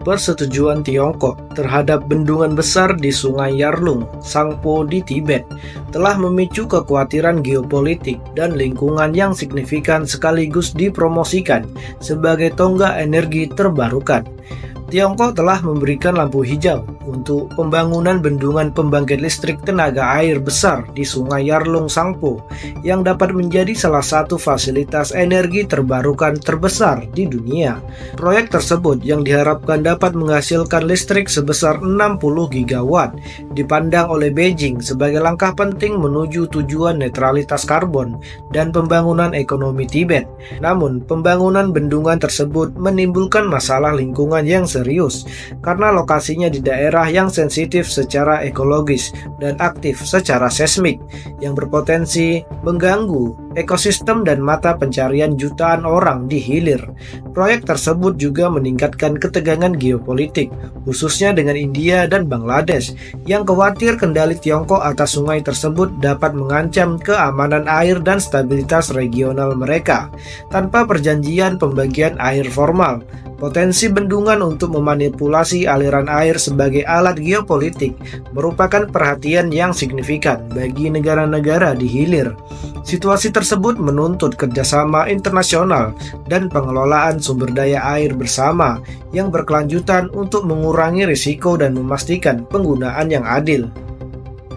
Persetujuan Tiongkok terhadap bendungan besar di Sungai Yarlung, Sangpo di Tibet telah memicu kekhawatiran geopolitik dan lingkungan yang signifikan sekaligus dipromosikan sebagai tonggak energi terbarukan. Tiongkok telah memberikan lampu hijau untuk pembangunan bendungan pembangkit listrik tenaga air besar di Sungai Yarlung Sangpo yang dapat menjadi salah satu fasilitas energi terbarukan terbesar di dunia. Proyek tersebut yang diharapkan dapat menghasilkan listrik sebesar 60 gigawatt dipandang oleh Beijing sebagai langkah penting menuju tujuan netralitas karbon dan pembangunan ekonomi Tibet. Namun, pembangunan bendungan tersebut menimbulkan masalah lingkungan yang serius karena lokasinya di daerah yang sensitif secara ekologis dan aktif secara seismik yang berpotensi mengganggu ekosistem dan mata pencarian jutaan orang di hilir. Proyek tersebut juga meningkatkan ketegangan geopolitik, khususnya dengan India dan Bangladesh, yang khawatir kendali Tiongkok atas sungai tersebut dapat mengancam keamanan air dan stabilitas regional mereka. Tanpa perjanjian pembagian air formal, potensi bendungan untuk memanipulasi aliran air sebagai alat geopolitik merupakan perhatian yang signifikan bagi negara-negara di hilir. Situasi tersebut menuntut kerjasama internasional dan pengelolaan sumber daya air bersama yang berkelanjutan untuk mengurangi risiko dan memastikan penggunaan yang adil.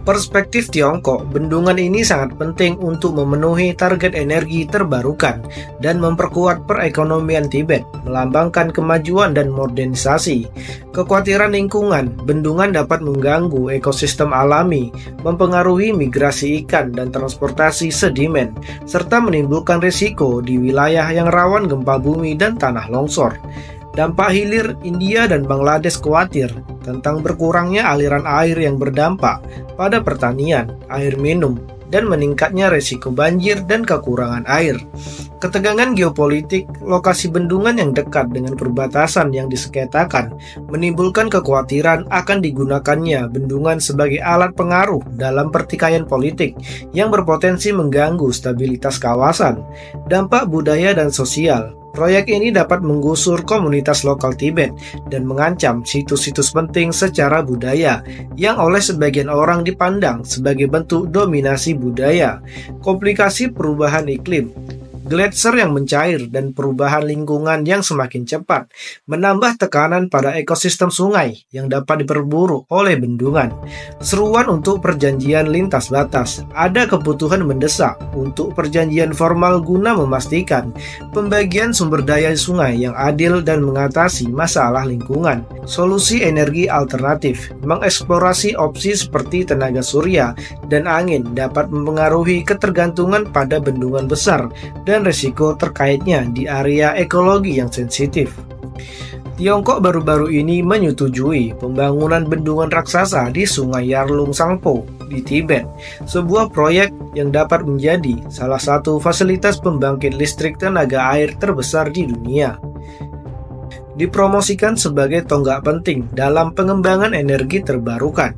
Perspektif Tiongkok, bendungan ini sangat penting untuk memenuhi target energi terbarukan dan memperkuat perekonomian Tibet, melambangkan kemajuan dan modernisasi. Kekhawatiran lingkungan, bendungan dapat mengganggu ekosistem alami, mempengaruhi migrasi ikan dan transportasi sedimen, serta menimbulkan risiko di wilayah yang rawan gempa bumi dan tanah longsor. Dampak hilir, India dan Bangladesh khawatir tentang berkurangnya aliran air yang berdampak pada pertanian, air minum, dan meningkatnya risiko banjir dan kekurangan air. Ketegangan geopolitik, lokasi bendungan yang dekat dengan perbatasan yang disengketakan menimbulkan kekhawatiran akan digunakannya bendungan sebagai alat pengaruh dalam pertikaian politik yang berpotensi mengganggu stabilitas kawasan. Dampak budaya dan sosial, proyek ini dapat menggusur komunitas lokal Tibet dan mengancam situs-situs penting secara budaya yang oleh sebagian orang dipandang sebagai bentuk dominasi budaya. Komplikasi perubahan iklim, gletser yang mencair dan perubahan lingkungan yang semakin cepat menambah tekanan pada ekosistem sungai yang dapat diperburuk oleh bendungan. Seruan untuk perjanjian lintas batas, ada kebutuhan mendesak untuk perjanjian formal guna memastikan pembagian sumber daya sungai yang adil dan mengatasi masalah lingkungan. Solusi energi alternatif, mengeksplorasi opsi seperti tenaga surya dan angin dapat mempengaruhi ketergantungan pada bendungan besar dan risiko terkaitnya di area ekologi yang sensitif. Tiongkok baru-baru ini menyetujui pembangunan bendungan raksasa di Sungai Yarlung Sangpo di Tibet, sebuah proyek yang dapat menjadi salah satu fasilitas pembangkit listrik tenaga air terbesar di dunia. Dipromosikan sebagai tonggak penting dalam pengembangan energi terbarukan.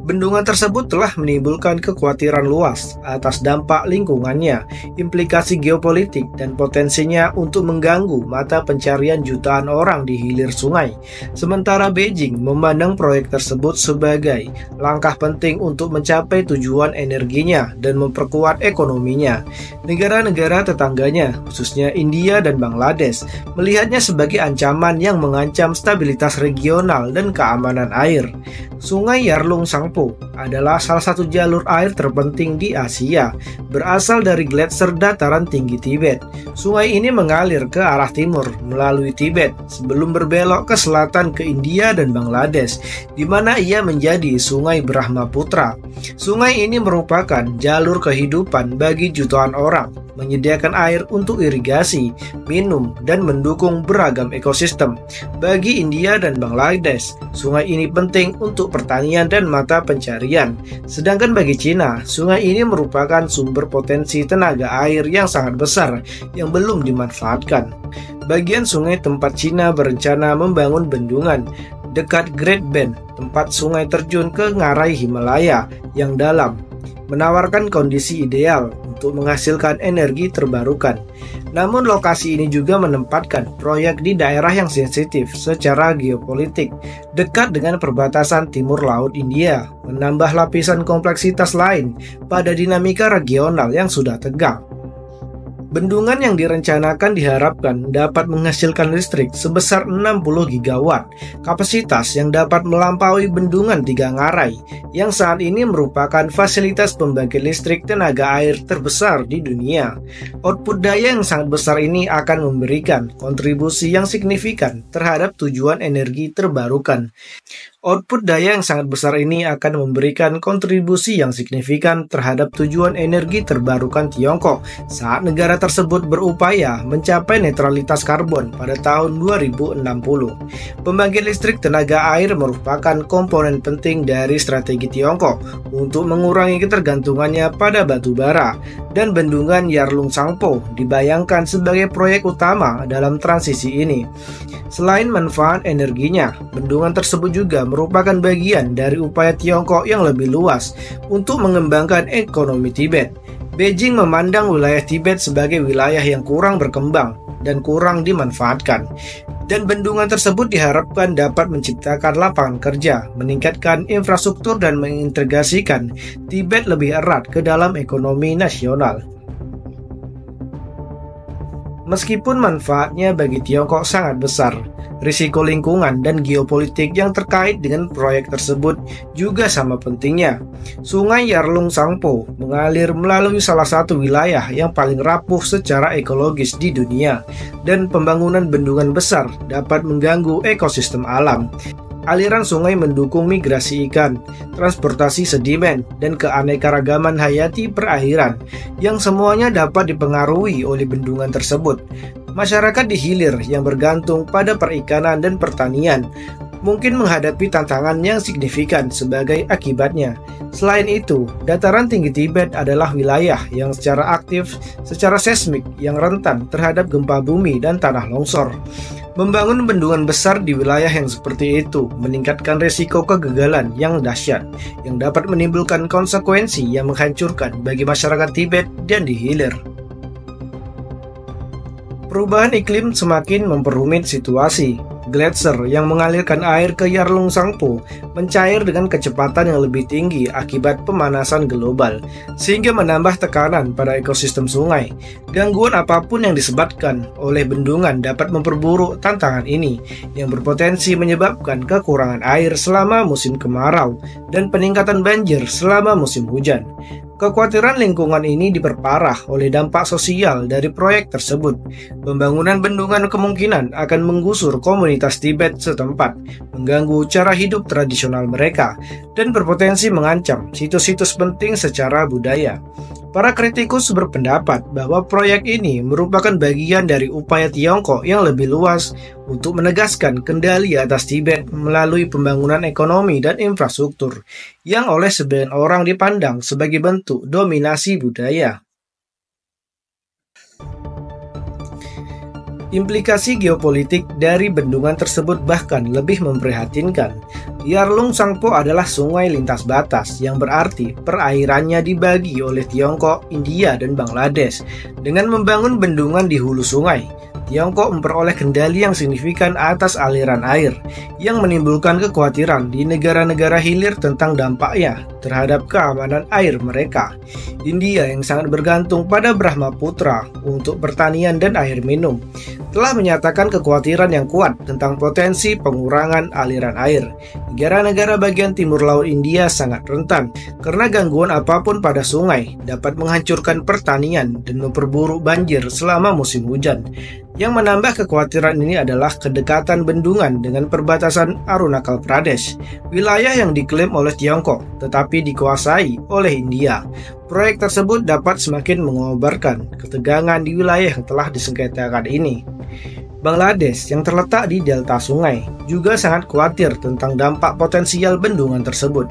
Bendungan tersebut telah menimbulkan kekhawatiran luas atas dampak lingkungannya, implikasi geopolitik, dan potensinya untuk mengganggu mata pencarian jutaan orang di hilir sungai. Sementara Beijing memandang proyek tersebut sebagai langkah penting untuk mencapai tujuan energinya dan memperkuat ekonominya. Negara-negara tetangganya, khususnya India dan Bangladesh, melihatnya sebagai ancaman yang mengancam stabilitas regional dan keamanan air. Sungai Yarlung Sangpo adalah salah satu jalur air terpenting di Asia, berasal dari gletser dataran tinggi Tibet. Sungai ini mengalir ke arah timur melalui Tibet sebelum berbelok ke selatan ke India dan Bangladesh, di mana ia menjadi Sungai Brahmaputra. Sungai ini merupakan jalur kehidupan bagi jutaan orang, menyediakan air untuk irigasi, minum, dan mendukung beragam ekosistem. Bagi India dan Bangladesh, sungai ini penting untuk pertanian dan mata pencarian. Sedangkan bagi Cina, sungai ini merupakan sumber potensi tenaga air yang sangat besar yang belum dimanfaatkan. Bagian sungai tempat Cina berencana membangun bendungan dekat Great Bend, tempat sungai terjun ke ngarai Himalaya yang dalam menawarkan kondisi ideal untuk menghasilkan energi terbarukan. Namun lokasi ini juga menempatkan proyek di daerah yang sensitif secara geopolitik, dekat dengan perbatasan timur laut India, menambah lapisan kompleksitas lain pada dinamika regional yang sudah tegang. Bendungan yang direncanakan diharapkan dapat menghasilkan listrik sebesar 60 gigawatt, kapasitas yang dapat melampaui bendungan Tiga Ngarai, yang saat ini merupakan fasilitas pembangkit listrik tenaga air terbesar di dunia. Output daya yang sangat besar ini akan memberikan kontribusi yang signifikan terhadap tujuan energi terbarukan. Output daya yang sangat besar ini akan memberikan kontribusi yang signifikan terhadap tujuan energi terbarukan Tiongkok saat negara tersebut berupaya mencapai netralitas karbon pada tahun 2060. Pembangkit listrik tenaga air merupakan komponen penting dari strategi Tiongkok untuk mengurangi ketergantungannya pada batu bara, dan bendungan Yarlung Sangpo dibayangkan sebagai proyek utama dalam transisi ini. Selain manfaat energinya, bendungan tersebut juga merupakan bagian dari upaya Tiongkok yang lebih luas untuk mengembangkan ekonomi Tibet. Beijing memandang wilayah Tibet sebagai wilayah yang kurang berkembang dan kurang dimanfaatkan. Dan bendungan tersebut diharapkan dapat menciptakan lapangan kerja, meningkatkan infrastruktur dan mengintegrasikan Tibet lebih erat ke dalam ekonomi nasional. Meskipun manfaatnya bagi Tiongkok sangat besar, risiko lingkungan dan geopolitik yang terkait dengan proyek tersebut juga sama pentingnya. Sungai Yarlung Sangpo mengalir melalui salah satu wilayah yang paling rapuh secara ekologis di dunia, dan pembangunan bendungan besar dapat mengganggu ekosistem alam. Aliran sungai mendukung migrasi ikan, transportasi sedimen, dan keanekaragaman hayati perairan, yang semuanya dapat dipengaruhi oleh bendungan tersebut. Masyarakat di hilir yang bergantung pada perikanan dan pertanian mungkin menghadapi tantangan yang signifikan sebagai akibatnya. Selain itu, dataran tinggi Tibet adalah wilayah yang secara aktif, secara seismik yang rentan terhadap gempa bumi dan tanah longsor. Membangun bendungan besar di wilayah yang seperti itu meningkatkan risiko kegagalan yang dahsyat, yang dapat menimbulkan konsekuensi yang menghancurkan bagi masyarakat Tibet dan di hilir. Perubahan iklim semakin memperumit situasi. Gletser yang mengalirkan air ke Yarlung Sangpo mencair dengan kecepatan yang lebih tinggi akibat pemanasan global, sehingga menambah tekanan pada ekosistem sungai. Gangguan apapun yang disebabkan oleh bendungan dapat memperburuk tantangan ini, yang berpotensi menyebabkan kekurangan air selama musim kemarau dan peningkatan banjir selama musim hujan. Kekhawatiran lingkungan ini diperparah oleh dampak sosial dari proyek tersebut. Pembangunan bendungan kemungkinan akan menggusur komunitas Tibet setempat, mengganggu cara hidup tradisional mereka, dan berpotensi mengancam situs-situs penting secara budaya. Para kritikus berpendapat bahwa proyek ini merupakan bagian dari upaya Tiongkok yang lebih luas untuk menegaskan kendali atas Tibet melalui pembangunan ekonomi dan infrastruktur, yang oleh sebagian orang dipandang sebagai bentuk dominasi budaya. Implikasi geopolitik dari bendungan tersebut bahkan lebih memprihatinkan. Yarlung Sangpo adalah sungai lintas batas, yang berarti perairannya dibagi oleh Tiongkok, India, dan Bangladesh. Dengan membangun bendungan di hulu sungai, Tiongkok memperoleh kendali yang signifikan atas aliran air, yang menimbulkan kekhawatiran di negara-negara hilir tentang dampaknya terhadap keamanan air mereka. India yang sangat bergantung pada Brahmaputra untuk pertanian dan air minum, telah menyatakan kekhawatiran yang kuat tentang potensi pengurangan aliran air. Negara-negara bagian timur laut India sangat rentan karena gangguan apapun pada sungai dapat menghancurkan pertanian dan memperburuk banjir selama musim hujan. Yang menambah kekhawatiran ini adalah kedekatan bendungan dengan perbatasan Arunachal Pradesh, wilayah yang diklaim oleh Tiongkok tetapi dikuasai oleh India. Proyek tersebut dapat semakin mengobarkan ketegangan di wilayah yang telah disengketakan ini. Bangladesh yang terletak di delta sungai juga sangat khawatir tentang dampak potensial bendungan tersebut.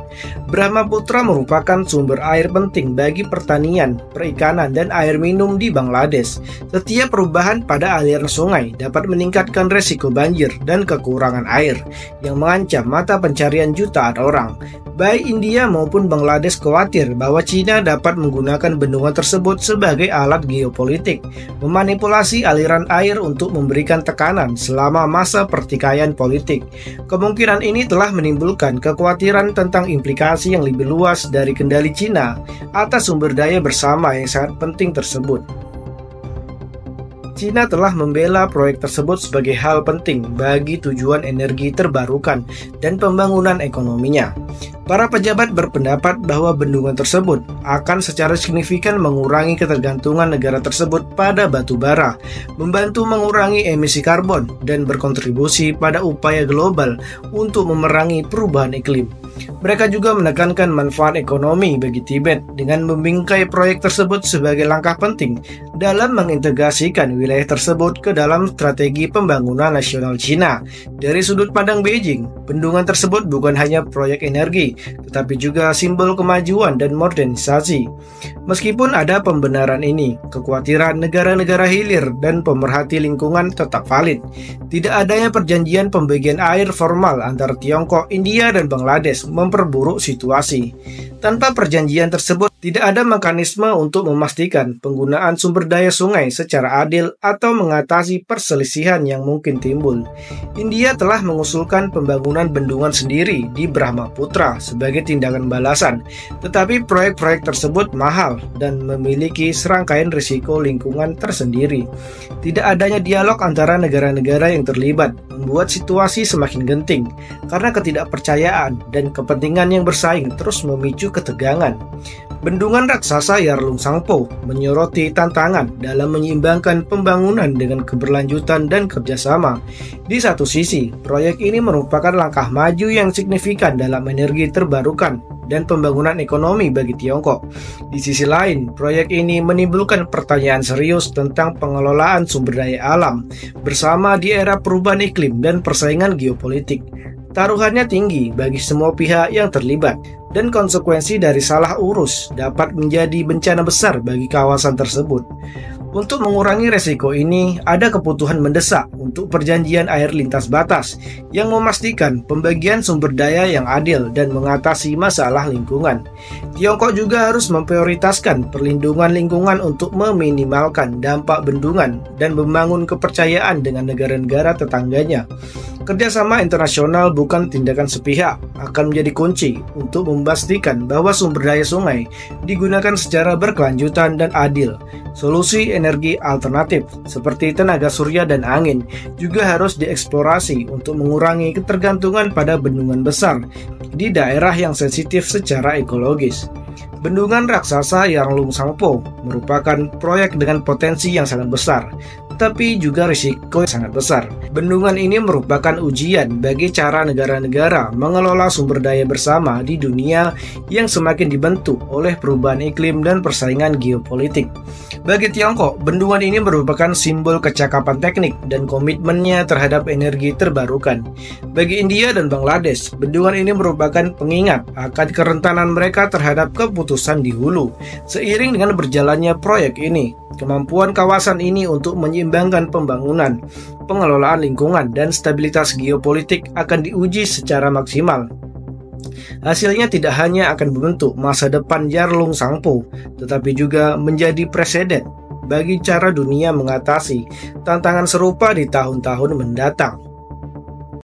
Brahmaputra merupakan sumber air penting bagi pertanian, perikanan, dan air minum di Bangladesh. Setiap perubahan pada aliran sungai dapat meningkatkan resiko banjir dan kekurangan air, yang mengancam mata pencarian jutaan orang. Baik India maupun Bangladesh khawatir bahwa Cina dapat menggunakan bendungan tersebut sebagai alat geopolitik, memanipulasi aliran air untuk memberikan tekanan selama masa pertikaian politik. Kemungkinan ini telah menimbulkan kekhawatiran tentang implikasi yang lebih luas dari kendali Cina atas sumber daya bersama yang sangat penting tersebut. Cina telah membela proyek tersebut sebagai hal penting bagi tujuan energi terbarukan dan pembangunan ekonominya. Para pejabat berpendapat bahwa bendungan tersebut akan secara signifikan mengurangi ketergantungan negara tersebut pada batu bara, membantu mengurangi emisi karbon, dan berkontribusi pada upaya global untuk memerangi perubahan iklim. Mereka juga menekankan manfaat ekonomi bagi Tibet dengan membingkai proyek tersebut sebagai langkah penting dalam mengintegrasikan wilayah tersebut ke dalam strategi pembangunan nasional Cina. Dari sudut pandang Beijing, bendungan tersebut bukan hanya proyek energi, tetapi juga simbol kemajuan dan modernisasi. Meskipun ada pembenaran ini, kekhawatiran negara-negara hilir dan pemerhati lingkungan tetap valid. Tidak adanya perjanjian pembagian air formal antara Tiongkok, India, dan Bangladesh memperburuk situasi. Tanpa perjanjian tersebut, tidak ada mekanisme untuk memastikan penggunaan sumber daya sungai secara adil atau mengatasi perselisihan yang mungkin timbul. India telah mengusulkan pembangunan bendungan sendiri di Brahmaputra sebagai tindakan balasan, tetapi proyek-proyek tersebut mahal dan memiliki serangkaian risiko lingkungan tersendiri. Tidak adanya dialog antara negara-negara yang terlibat membuat situasi semakin genting karena ketidakpercayaan dan kepentingan yang bersaing terus memicu ketegangan. Bendungan raksasa Yarlung Tsangpo menyoroti tantangan dalam menyeimbangkan pembangunan dengan keberlanjutan dan kerjasama. Di satu sisi, proyek ini merupakan langkah maju yang signifikan dalam energi terbarukan dan pembangunan ekonomi bagi Tiongkok. Di sisi lain, proyek ini menimbulkan pertanyaan serius tentang pengelolaan sumber daya alam bersama di era perubahan iklim dan persaingan geopolitik. Taruhannya tinggi bagi semua pihak yang terlibat, dan konsekuensi dari salah urus dapat menjadi bencana besar bagi kawasan tersebut. Untuk mengurangi resiko ini, ada kebutuhan mendesak untuk perjanjian air lintas batas yang memastikan pembagian sumber daya yang adil dan mengatasi masalah lingkungan. Tiongkok juga harus memprioritaskan perlindungan lingkungan untuk meminimalkan dampak bendungan dan membangun kepercayaan dengan negara-negara tetangganya. Kerjasama internasional bukan tindakan sepihak akan menjadi kunci untuk memastikan bahwa sumber daya sungai digunakan secara berkelanjutan dan adil. Solusi energi alternatif seperti tenaga surya dan angin juga harus dieksplorasi untuk mengurangi ketergantungan pada bendungan besar di daerah yang sensitif secara ekologis. Bendungan raksasa Yarlung Tsangpo merupakan proyek dengan potensi yang sangat besar, tetapi juga risiko yang sangat besar. Bendungan ini merupakan ujian bagi cara negara-negara mengelola sumber daya bersama di dunia yang semakin dibentuk oleh perubahan iklim dan persaingan geopolitik. Bagi Tiongkok, bendungan ini merupakan simbol kecakapan teknik dan komitmennya terhadap energi terbarukan. Bagi India dan Bangladesh, bendungan ini merupakan pengingat akan kerentanan mereka terhadap keputusan di hulu. Seiring dengan berjalannya proyek ini, kemampuan kawasan ini untuk menyeimbangkan pembangunan, pengelolaan lingkungan, dan stabilitas geopolitik akan diuji secara maksimal. Hasilnya tidak hanya akan membentuk masa depan Yarlung Tsangpo, tetapi juga menjadi preseden bagi cara dunia mengatasi tantangan serupa di tahun-tahun mendatang.